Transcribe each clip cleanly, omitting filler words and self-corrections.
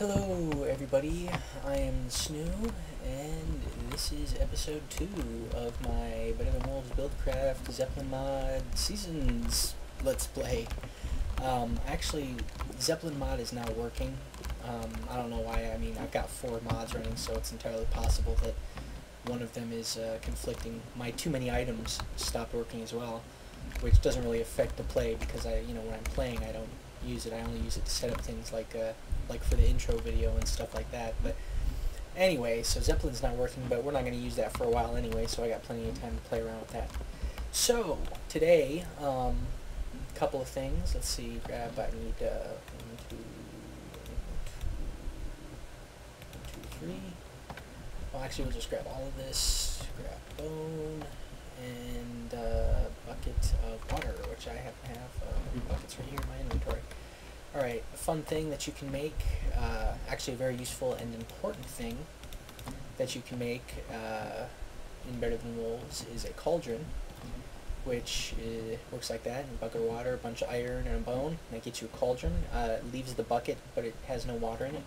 Hello everybody, I am Snoo, and this is episode 2 of my Better Than Wolves Buildcraft Zeppelin mod Seasons Let's Play. Actually, Zeppelin mod is now working. I don't know why. I mean, I've got 4 mods running, so it's entirely possible that one of them is conflicting. My too many items stopped working as well, which doesn't really affect the play because when I'm playing, I don't use it. I only use it to set up things like for the intro video and stuff like that. But anyway, so Zeppelin's not working, but we're not going to use that for a while anyway, so I got plenty of time to play around with that. So today, couple of things. Let's see, I need 1, 2, 3. Well, actually, we'll just grab all of this. Grab bone and a bucket of water, which I happen to have buckets right here in my inventory. Alright, a fun thing that you can make, actually a very useful and important thing that you can make in Better Than Wolves is a cauldron, which works like that. A bucket of water, a bunch of iron, and a bone. And that gets you a cauldron. It leaves the bucket, but it has no water in it.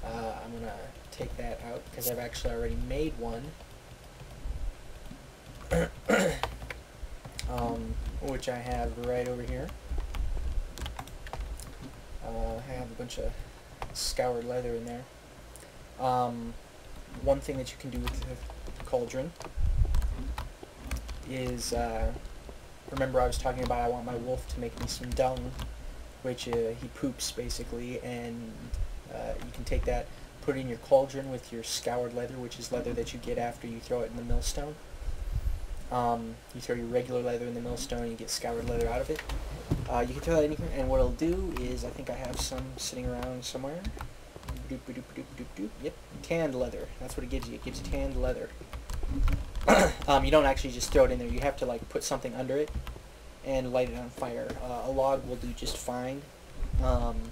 I'm going to take that out because I've actually already made one. Which I have right over here. I have a bunch of scoured leather in there. One thing that you can do with the cauldron is, remember I was talking about I want my wolf to make me some dung, which he poops basically, and you can take that, put it in your cauldron with your scoured leather, which is leather that you get after you throw it in the millstone. You throw your regular leather in the millstone and you get scoured leather out of it. You can throw that in here, and what it'll do is, I think I have some sitting around somewhere. Doop, doop, doop, doop, doop. Yep, tanned leather. That's what it gives you. It gives you tanned leather. You don't actually just throw it in there. You have to put something under it and light it on fire. A log will do just fine. I'm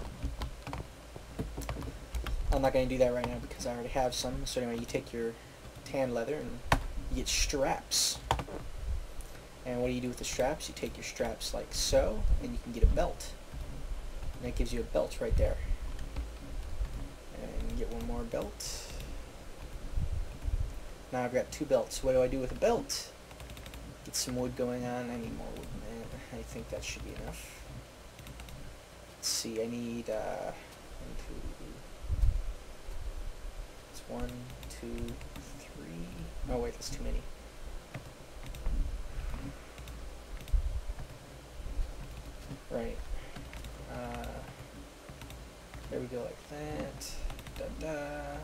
not going to do that right now because I already have some. So anyway, you take your tanned leather and you get straps. And what do you do with the straps? You take your straps like so, and you can get a belt. And that gives you a belt right there. And you get one more belt. Now I've got 2 belts. What do I do with a belt? Get some wood going on. I need more wood, man. I think that should be enough. Let's see, I need, 1, 2, 3. Oh wait, that's too many. Right. There we go, like that. Da da.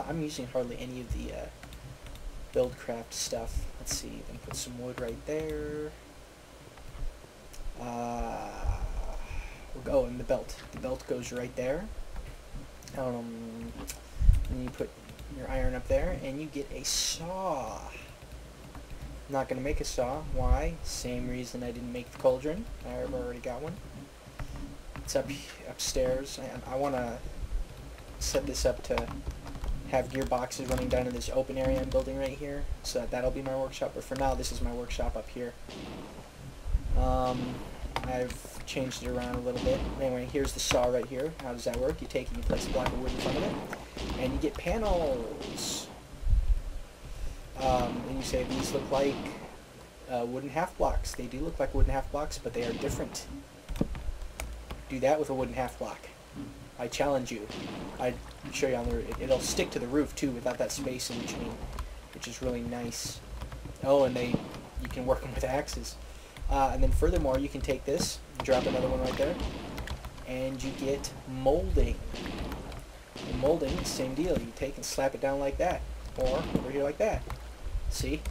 I'm using hardly any of the Buildcraft stuff. Let's see. Then put some wood right there. We'll go in the belt. The belt goes right there. And you put your iron up there, and you get a saw. I'm not going to make a saw. Why? Same reason I didn't make the cauldron. I've already got one. It's upstairs. I want to set this up to have gearboxes running down in this open area I'm building right here. So that'll be my workshop. But for now, this is my workshop up here. I've changed it around a little bit. Anyway, here's the saw right here. How does that work? You take it, you place a block of wood in front of it, and you get panels. And you say these look like wooden half blocks. They do look like wooden half blocks, but they are different. Do that with a wooden half block. I challenge you. I'll show you on the roof. It'll stick to the roof too without that space in between, which is really nice. Oh, and you can work them with axes. And then furthermore, you can take this, drop another one right there, and you get molding. And molding, same deal. You take and slap it down like that, or over here like that. See?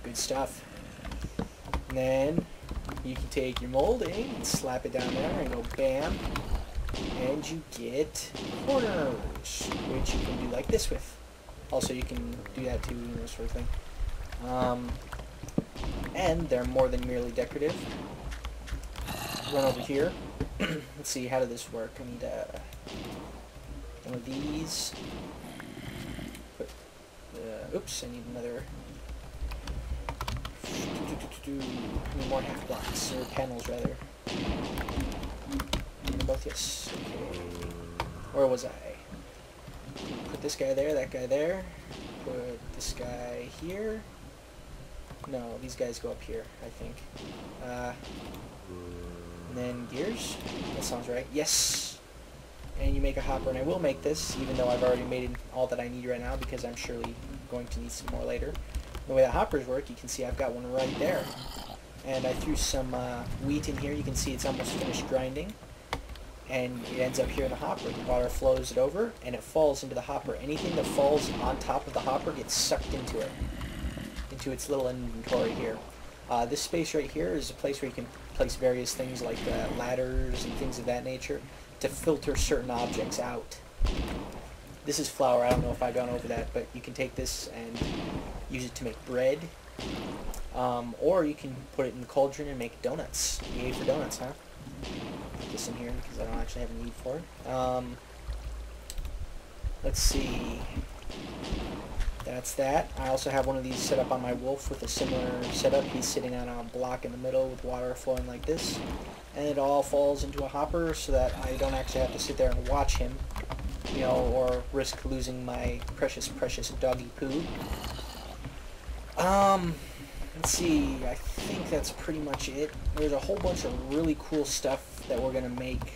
Good stuff. And then you can take your molding and slap it down there and go bam. And you get corners, which you can do like this with. Also, you can do that too, sort of thing. And they're more than merely decorative. Run over here. Let's see, how did this work? I need one of these. Oops, I need another. Need more half blocks, or panels rather. Both, yes. Okay. Where was I? put this guy there, that guy there. Put this guy here. No, these guys go up here, I think. And then gears. That sounds right. Yes! And you make a hopper, and I will make this, even though I've already made all that I need right now, because I'm surely going to need some more later. The way that hoppers work, you can see I've got one right there. And I threw some wheat in here. You can see it's almost finished grinding. And it ends up here in the hopper. The water flows it over, and it falls into the hopper. Anything that falls on top of the hopper gets sucked into it, into its little inventory here. This space right here is a place where you can place various things like ladders and things of that nature to filter certain objects out. This is flour. I don't know if I've gone over that, but you can take this and use it to make bread. Or you can put it in the cauldron and make donuts. Yay for donuts, huh? Put this in here because I don't actually have a need for it. Let's see. That's that. I also have one of these set up on my wolf with a similar setup. He's sitting on a block in the middle with water flowing like this. And it all falls into a hopper so that I don't actually have to sit there and watch him, you know, or risk losing my precious, precious doggy poo. Let's see, I think that's pretty much it. There's a whole bunch of really cool stuff that we're going to make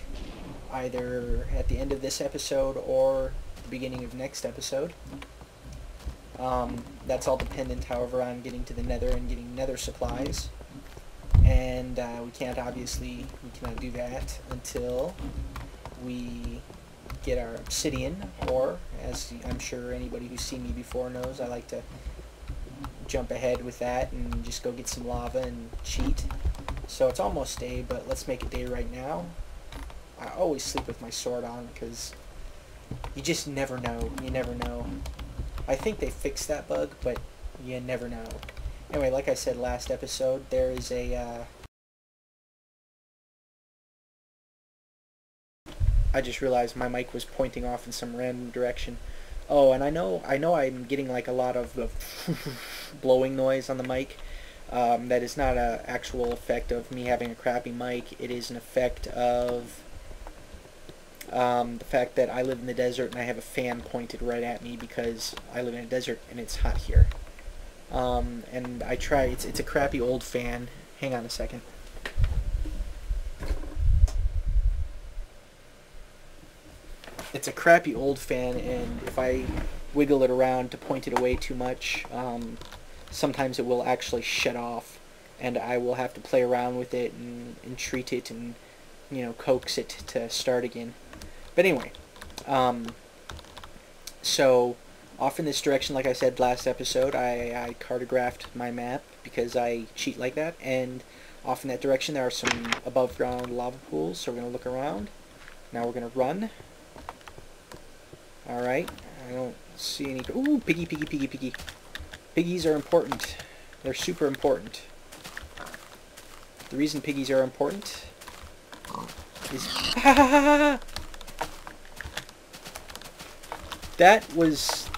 either at the end of this episode or the beginning of next episode. That's all dependent, however, on getting to the nether and getting nether supplies. And we cannot do that until we get our obsidian, or, as I'm sure anybody who's seen me before knows, I like to jump ahead with that and just go get some lava and cheat. So it's almost day, but let's make it day right now. I always sleep with my sword on because you just never know. You never know. I think they fixed that bug, but you never know. Anyway, like I said last episode, there is a I just realized my mic was pointing off in some random direction. Oh, and I know I'm getting like a lot of blowing noise on the mic. That is not an actual effect of me having a crappy mic. It is an effect of the fact that I live in the desert and I have a fan pointed right at me because I live in a desert and it's hot here. And I try, it's a crappy old fan. Hang on a second. It's a crappy old fan, and if I wiggle it around to point it away too much, sometimes it will actually shut off, and I will have to play around with it and treat it and, you know, coax it to start again. But anyway, so off in this direction, like I said last episode, I cartographed my map because I cheat like that, and off in that direction there are some above ground lava pools, so we're going to look around. Now we're going to run. Alright, I don't see any... Ooh, piggy, piggy, piggy, piggy. Piggies are important. They're super important. The reason piggies are important is... That was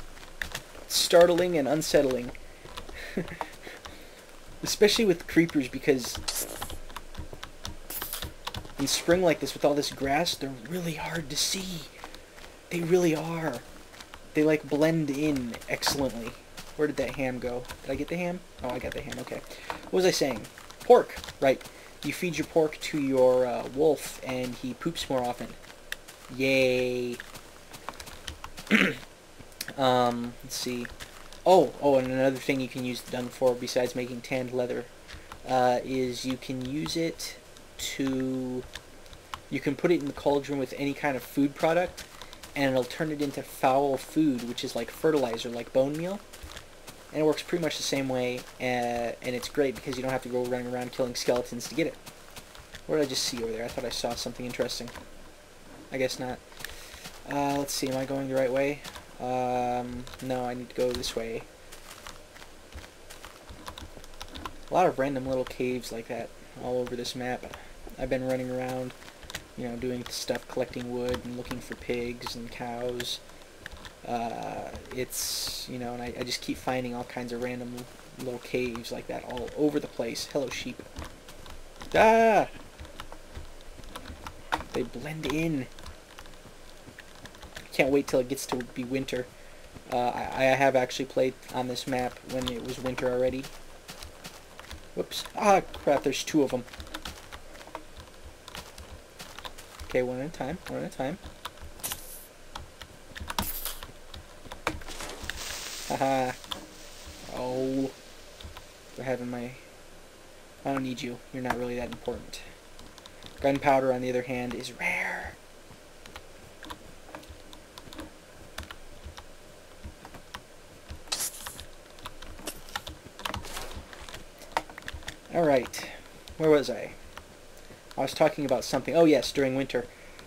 startling and unsettling. Especially with creepers, because in spring like this with all this grass, they're really hard to see. They really are. They like blend in excellently. Where did that ham go? Did I get the ham? Oh, I got the ham. Okay. What was I saying? Pork. Right. You feed your pork to your wolf and he poops more often. Yay. Let's see. Oh, and another thing you can use the dung for besides making tanned leather is you can use it to... You can put it in the cauldron with any kind of food product, and it'll turn it into foul food, which is like fertilizer, like bone meal. And it works pretty much the same way, and it's great because you don't have to go running around killing skeletons to get it. What did I just see over there? I thought I saw something interesting. I guess not. Let's see, am I going the right way? No, I need to go this way. A lot of random little caves like that all over this map. I've been running around, you know, doing stuff, collecting wood and looking for pigs and cows. It's, you know, and I just keep finding all kinds of random little caves like that all over the place. Hello, sheep. Ah! They blend in. I can't wait till it gets to be winter. I have actually played on this map when it was winter already. Whoops. Ah, crap, there's 2 of them. Okay, one at a time, one at a time. Haha. Oh. We're having my... I don't need you. You're not really that important. Gunpowder, on the other hand, is rare. Alright. Where was I? I was talking about something. Oh yes, during winter.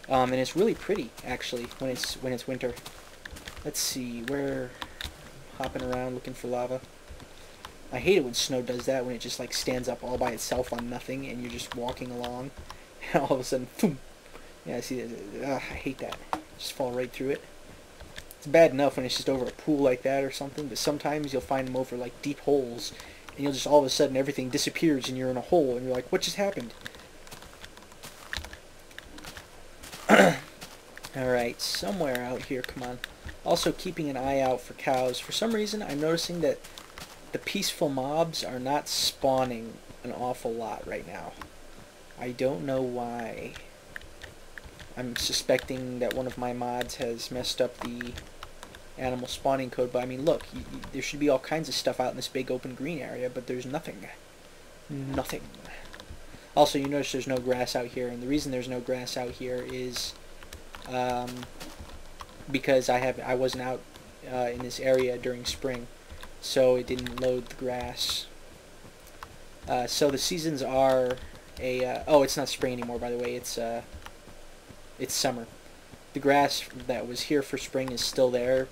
And it's really pretty, actually, when it's winter. Let's see, where... Hopping around looking for lava. I hate it when snow does that, when it just like stands up all by itself on nothing and you're just walking along and all of a sudden, boom. Yeah, I see that. I hate that. Just fall right through it. It's bad enough when it's just over a pool like that or something, but sometimes you'll find them over like deep holes and you'll just all of a sudden everything disappears and you're in a hole and you're like, what just happened? Alright, somewhere out here, come on. Also keeping an eye out for cows. For some reason, I'm noticing that the peaceful mobs are not spawning an awful lot right now. I don't know why. I'm suspecting that one of my mods has messed up the animal spawning code, but I mean, look, there should be all kinds of stuff out in this big open green area, but there's nothing. Nothing. Also, you notice there's no grass out here, and the reason there's no grass out here is because I wasn't out in this area during spring, so it didn't load the grass. So the seasons are oh, it's not spring anymore, by the way. It's summer. The grass that was here for spring is still there.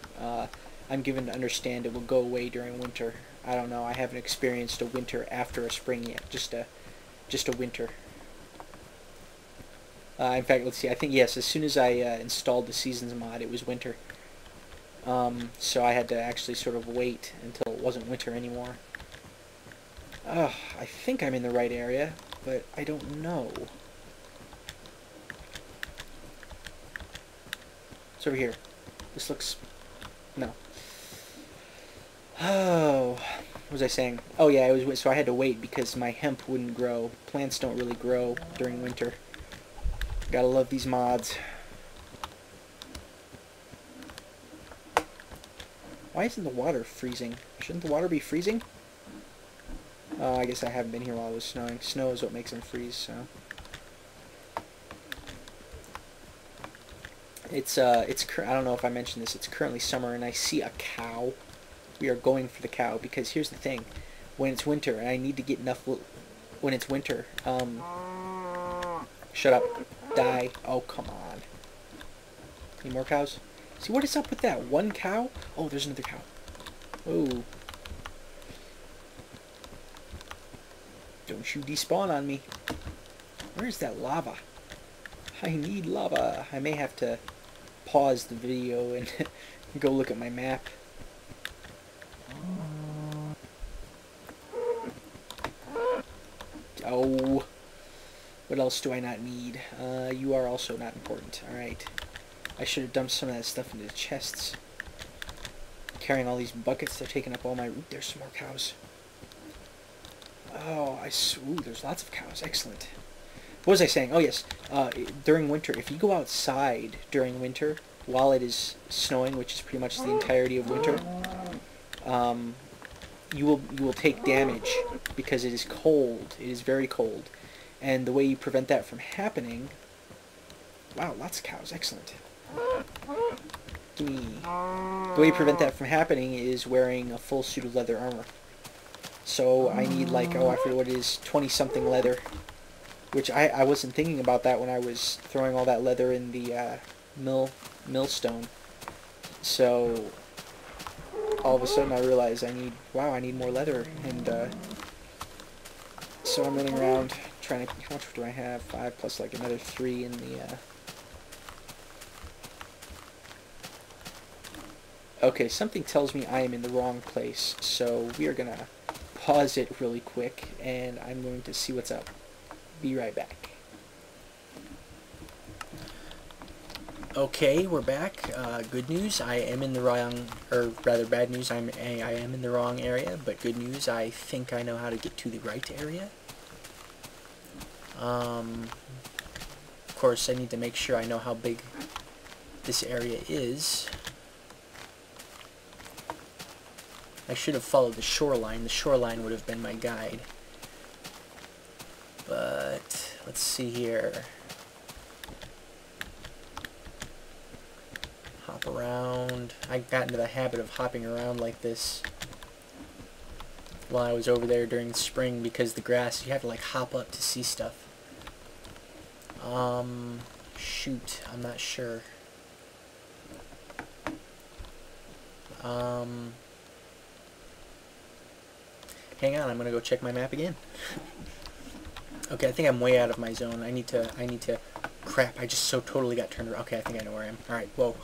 I'm given to understand it will go away during winter. I don't know. I haven't experienced a winter after a spring yet. Just a winter. In fact, let's see. I think yes. As soon as I installed the seasons mod, it was winter. So I had to actually sort of wait until it wasn't winter anymore. I think I'm in the right area, but I don't know. It's over here. This looks... No. Oh, what was I saying? Oh yeah, it was, so I had to wait because my hemp wouldn't grow. Plants don't really grow during winter. Gotta love these mods. Why isn't the water freezing? Shouldn't the water be freezing? I guess I haven't been here while it was snowing. Snow is what makes them freeze, so... I don't know if I mentioned this, it's currently summer and I see a cow. We are going for the cow because here's the thing. When it's winter and I need to get enough... When it's winter, shut up. Die. Oh, come on. Any more cows? See, what is up with that? One cow? Oh, there's another cow. Oh. Don't you despawn on me. Where's that lava? I need lava. I may have to pause the video and go look at my map. Oh. What else do I not need? You are also not important. Alright. I should have dumped some of that stuff into the chests. Carrying all these buckets, they're taking up all my... Ooh, there's some more cows. Oh, ooh, there's lots of cows. Excellent. What was I saying? Oh, yes. During winter, if you go outside during winter, while it is snowing, which is pretty much the entirety of winter, you will take damage because it is cold. It is very cold. And the way you prevent that from happening... Wow, lots of cows. Excellent. Gimme. The way you prevent that from happening is wearing a full suit of leather armor. So I need like, oh, I forget what it is, 20-something leather. Which I wasn't thinking about that when I was throwing all that leather in the millstone. So all of a sudden I realized I need more leather, and so I'm running around trying to, how much do I have? 5 plus like another 3 in the Okay, something tells me I am in the wrong place, so we are gonna pause it really quick and I'm going to see what's up. Be right back. Okay, we're back. Good news, I am in the wrong, or rather bad news, I am in the wrong area, but good news, I think I know how to get to the right area. Of course, I need to make sure I know how big this area is. I should have followed the shoreline. The shoreline would have been my guide. But, let's see here. Hop around. I got into the habit of hopping around like this while I was over there during spring because the grass, you had to like hop up to see stuff. Shoot, I'm not sure. Hang on, I'm gonna go check my map again. Okay, I think I'm way out of my zone. I need to, crap, I just so totally got turned around. Okay, I think I know where I am. Alright, whoa.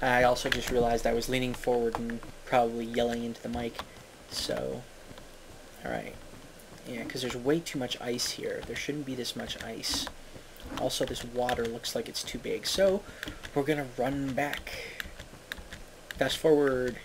I also just realized I was leaning forward and probably yelling into the mic. So, alright. Yeah, because there's way too much ice here. There shouldn't be this much ice. Also, this water looks like it's too big. So, we're gonna run back. Fast forward.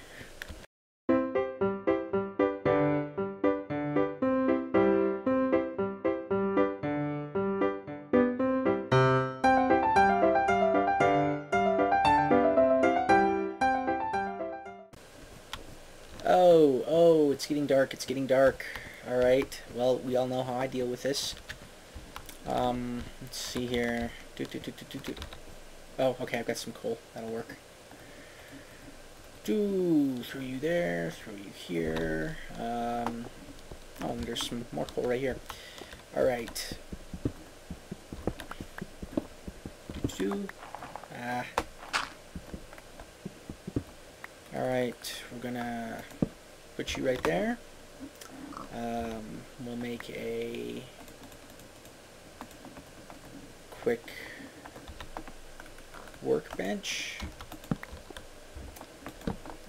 Oh, it's getting dark, it's getting dark. Alright, well, we all know how I deal with this. Let's see here. Oh, okay, I've got some coal. That'll work. Throw you there, throw you here. Oh, and there's some more coal right here. Alright. Alright, we're gonna put you right there. We'll make a quick workbench.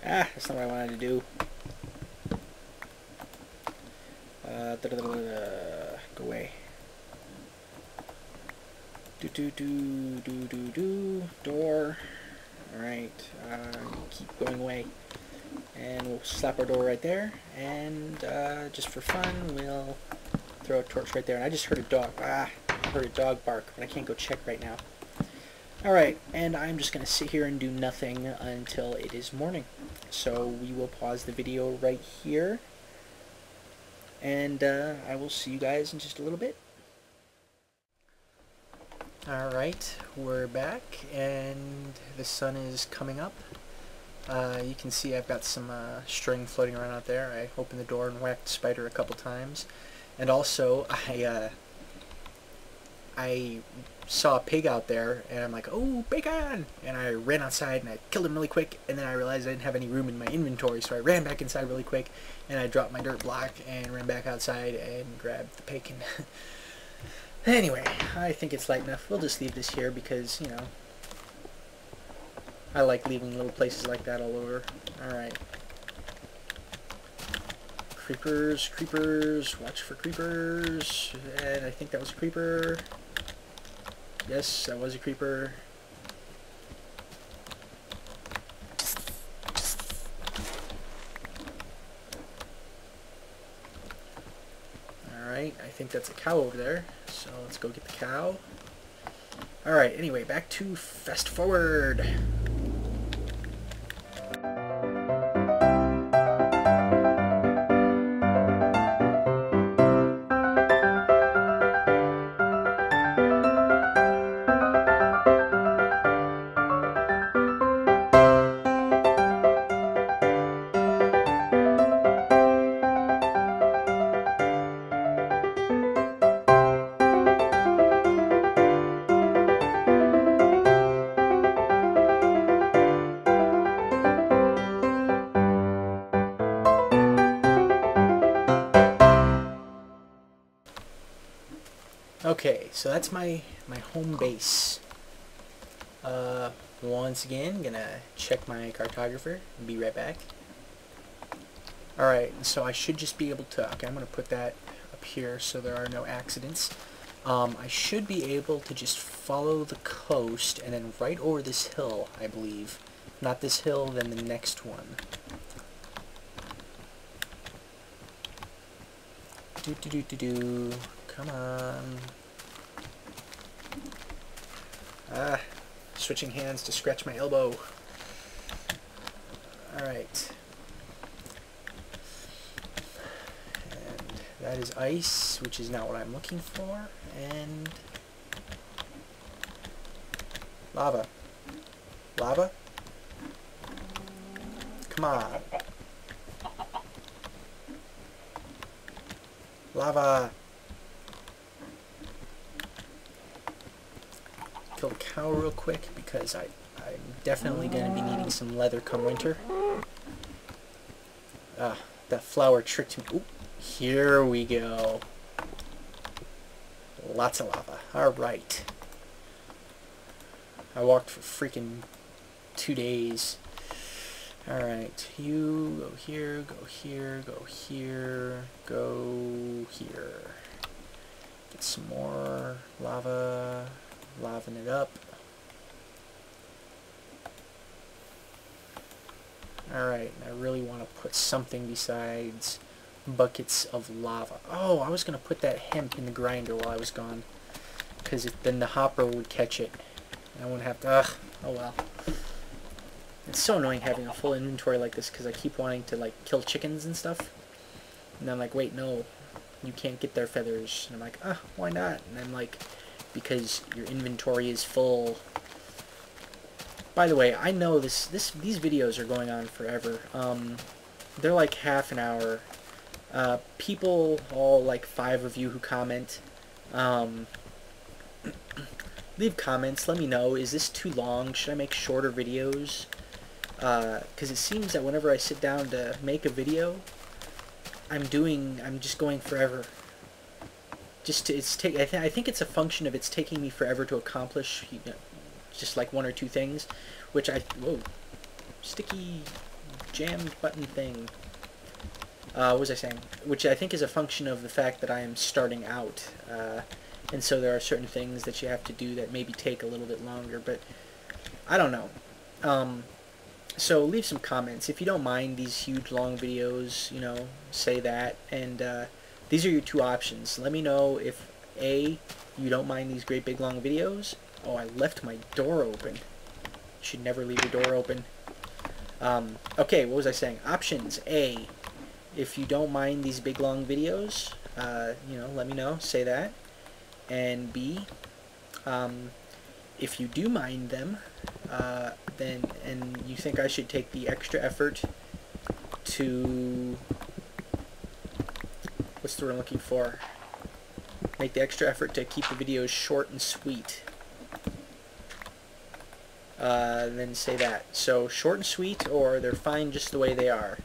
That's not what I wanted to do. Go away. Door. Alright, keep going away. And we'll slap our door right there. And just for fun, we'll throw a torch right there. And I just heard a dog. I heard a dog bark, but I can't go check right now. Alright, and I'm just going to sit here and do nothing until it is morning. So we will pause the video right here. And I will see you guys in just a little bit. Alright, we're back, and the sun is coming up. You can see I've got some string floating around out there. I opened the door and whacked the spider a couple times. And also, I saw a pig out there, and I'm like, oh, bacon! And I ran outside, and I killed him really quick, and then I realized I didn't have any room in my inventory, so I ran back inside really quick, and I dropped my dirt block, and ran back outside, and grabbed the bacon. Anyway, I think it's light enough. We'll just leave this here because, you know, I like leaving little places like that all over. Alright. Creepers, creepers, watch for creepers. And I think that was a creeper. Yes, that was a creeper. Alright, I think that's a cow over there. So let's go get the cow. Alright, anyway, back to fast forward. Okay, so that's my home base. Once again, gonna check my cartographer and be right back. Alright, so I should just be able to, okay, I'm gonna put that up here so there are no accidents. I should be able to just follow the coast and then right over this hill, I believe. Not this hill, then the next one. Do. Come on. Ah, switching hands to scratch my elbow. Alright. And that is ice, which is not what I'm looking for. And lava. Lava? Come on. Lava. Kill a cow real quick because I'm definitely going to be needing some leather come winter. Ah, that flower tricked me. Oop, here we go. Lots of lava. Alright. I walked for freaking 2 days. Alright, you go here, go here, go here, go here. Get some more lava, laving it up. Alright, I really want to put something besides buckets of lava. Oh, I was going to put that hemp in the grinder while I was gone, because then the hopper would catch it. And I wouldn't have to, ugh, oh well. It's so annoying having a full inventory like this because I keep wanting to like kill chickens and stuff. And I'm like, wait, no, you can't get their feathers. And I'm like, why not? And I'm like, because your inventory is full. By the way, I know these videos are going on forever. They're like half an hour. People, all like 5 of you who comment, leave comments. Let me know, is this too long? Should I make shorter videos? Because it seems that whenever I sit down to make a video, I'm just going forever. I think it's a function of it's taking me forever to accomplish, you know, just like 1 or 2 things, which whoa, sticky jammed button thing. What was I saying? Which I think is a function of the fact that I am starting out, and so there are certain things that you have to do that maybe take a little bit longer, but I don't know. So leave some comments. If you don't mind these huge long videos, you know, say that. And these are your 2 options. Let me know if A, you don't mind these great big long videos. Oh, I left my door open. You should never leave your door open. Okay, what was I saying? Options. A, if you don't mind these big long videos, you know, let me know. Say that. And B, if you do mind them, and you think I should take the extra effort to, what's the word I'm looking for? Make the extra effort to keep the videos short and sweet. Then say that. So short and sweet, or they're fine just the way they are.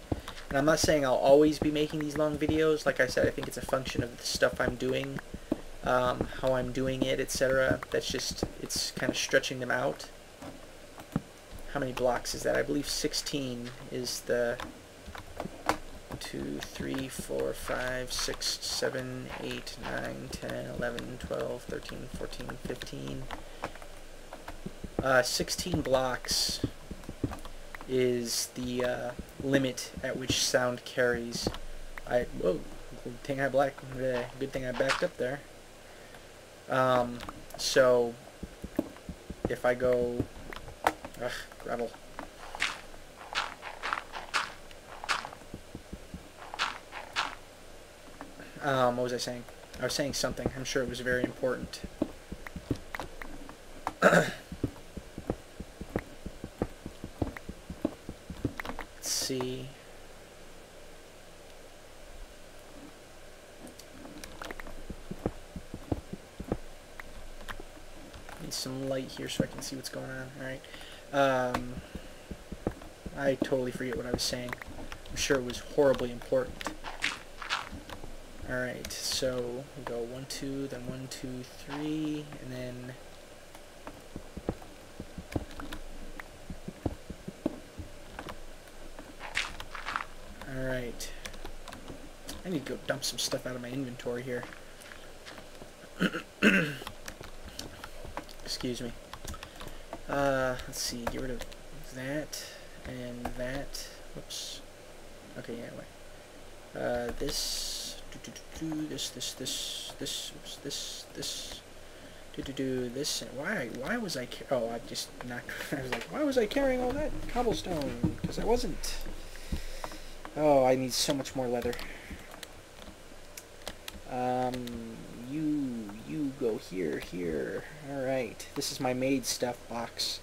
And I'm not saying I'll always be making these long videos. Like I said, I think it's a function of the stuff I'm doing, how I'm doing it, etc. That's just, it's kind of stretching them out. How many blocks is that? I believe 16 is the 2, 3, 4, 5, 6, 7, 8, 9, 10, 11, 12, 13, 14, 15. 16 blocks is the limit at which sound carries. Whoa, good thing I backed up there. So if I go, gravel. What was I saying? I was saying something. I'm sure it was very important. Let's see. Need some light here so I can see what's going on. Alright. I totally forget what I was saying. I'm sure it was horribly important. Alright, so we go 1, 2, then 1, 2, 3, and then alright. I need to go dump some stuff out of my inventory here. Excuse me. Let's see, get rid of that and that. Whoops. Okay, yeah, wait. This, this, and why was I, oh, I just knocked, I was like, why was I carrying all that cobblestone? Because I wasn't. Oh, I need so much more leather. You go here. Alright, this is my made stuff box.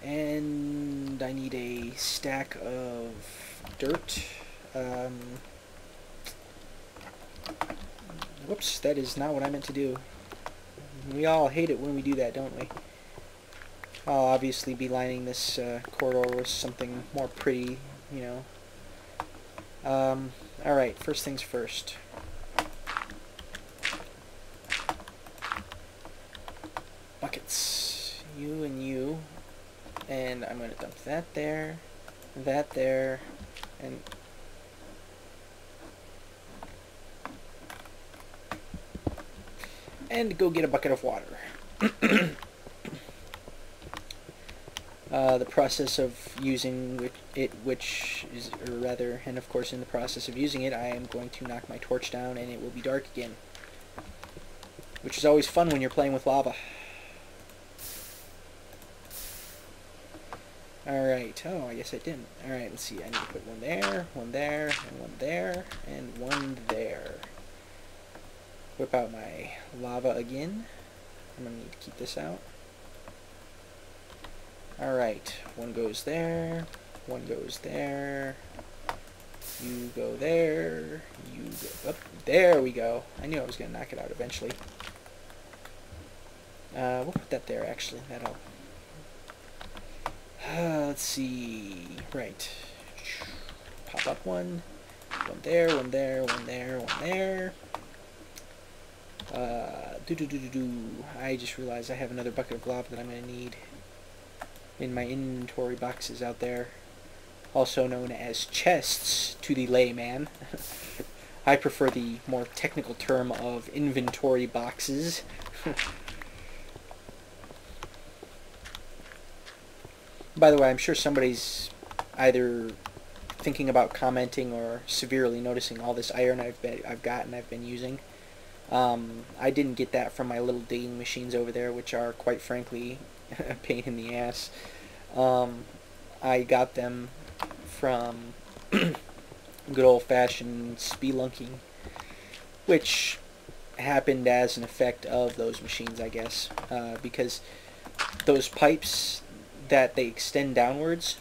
And I need a stack of dirt. Whoops, that is not what I meant to do. We all hate it when we do that, don't we? I'll obviously be lining this corridor with something more pretty, you know. Alright, first things first. Buckets. You and you. And I'm going to dump that there, and go get a bucket of water. The process of using it, and of course in the process of using it, I am going to knock my torch down and it will be dark again. Which is always fun when you're playing with lava. Alright, oh, I guess I didn't. Alright, let's see, I need to put one there, and one there, and one there. Whip out my lava again. I'm going to need to keep this out. Alright, one goes there, one goes there, you go there, you go up, there we go. I knew I was going to knock it out eventually. We'll put that there actually, that'll... let's see, right. Pop up one there, one there, one there, one there. I just realized I have another bucket of lava that I'm going to need in my inventory boxes out there, also known as chests to the layman. I prefer the more technical term of inventory boxes. By the way, I'm sure somebody's either thinking about commenting or severely noticing all this iron I've been using. I didn't get that from my little digging machines over there, which are quite frankly a pain in the ass. I got them from good old-fashioned spelunking, which happened as an effect of those machines, I guess, because those pipes that they extend downwards.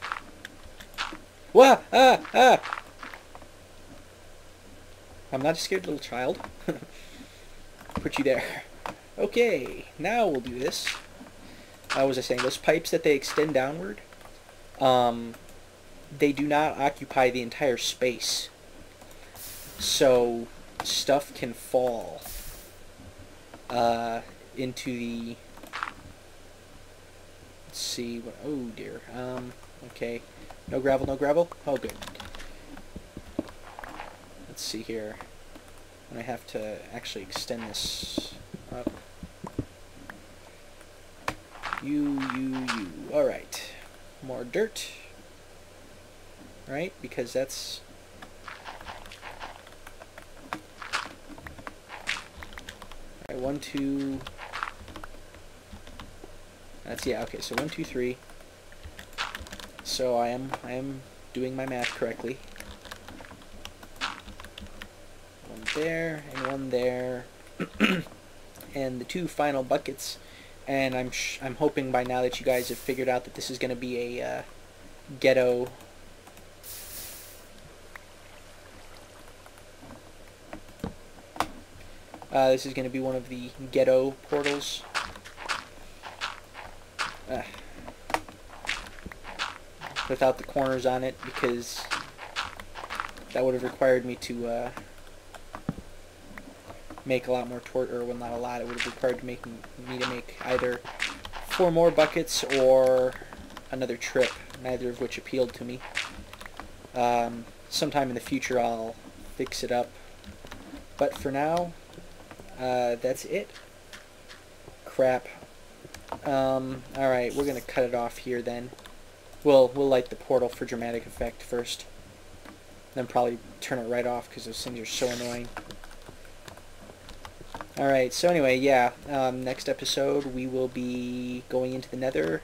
Wah! I'm not a scared little child. Put you there. Okay, now we'll do this. What was I saying? Those pipes that they extend downward, they do not occupy the entire space. So stuff can fall into the... Let's see. What, oh dear. Okay. No gravel, no gravel? Oh, good. Let's see here. I have to actually extend this up. You. Alright. More dirt. Right? Because that's... Alright, 1, 2... That's, yeah, okay, so 1, 2, 3. So I am doing my math correctly. One there, and one there. And the two final buckets. And I'm hoping by now that you guys have figured out that this is going to be a ghetto. This is going to be one of the ghetto portals. Without the corners on it, because that would have required me to make a lot more or well, not a lot. It would have required me to make either 4 more buckets or another trip, neither of which appealed to me. Sometime in the future I'll fix it up, but for now that's it. Crap. Alright, we're gonna cut it off here then. We'll light the portal for dramatic effect first. Then probably turn it right off because those things are so annoying. Alright, so anyway, yeah, next episode we will be going into the nether.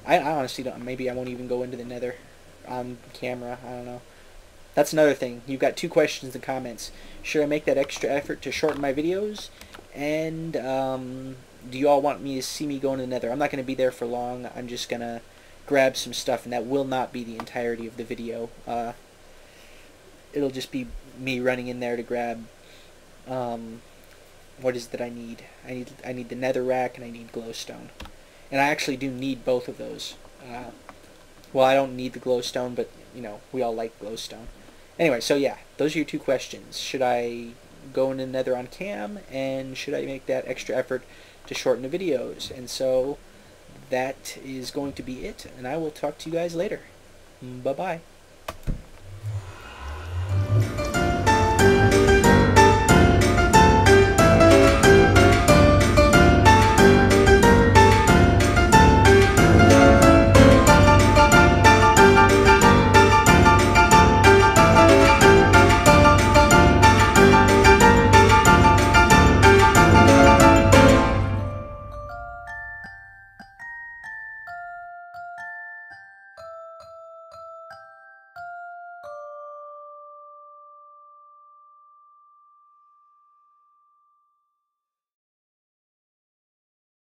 I honestly don't, maybe I won't even go into the nether on camera, I don't know. That's another thing. You've got 2 questions in the comments. Should I make that extra effort to shorten my videos? And do you all want me to see me go into the nether? I'm not going to be there for long. I'm just going to grab some stuff, and that will not be the entirety of the video. It'll just be me running in there to grab what is it that I need? I need the nether rack, and I need glowstone. And I actually do need both of those. Well, I don't need the glowstone, but, you know, we all like glowstone. Anyway, so yeah, those are your 2 questions. Should I go into nether on cam, and should I make that extra effort to shorten the videos? And so that is going to be it, and I will talk to you guys later. Bye-bye.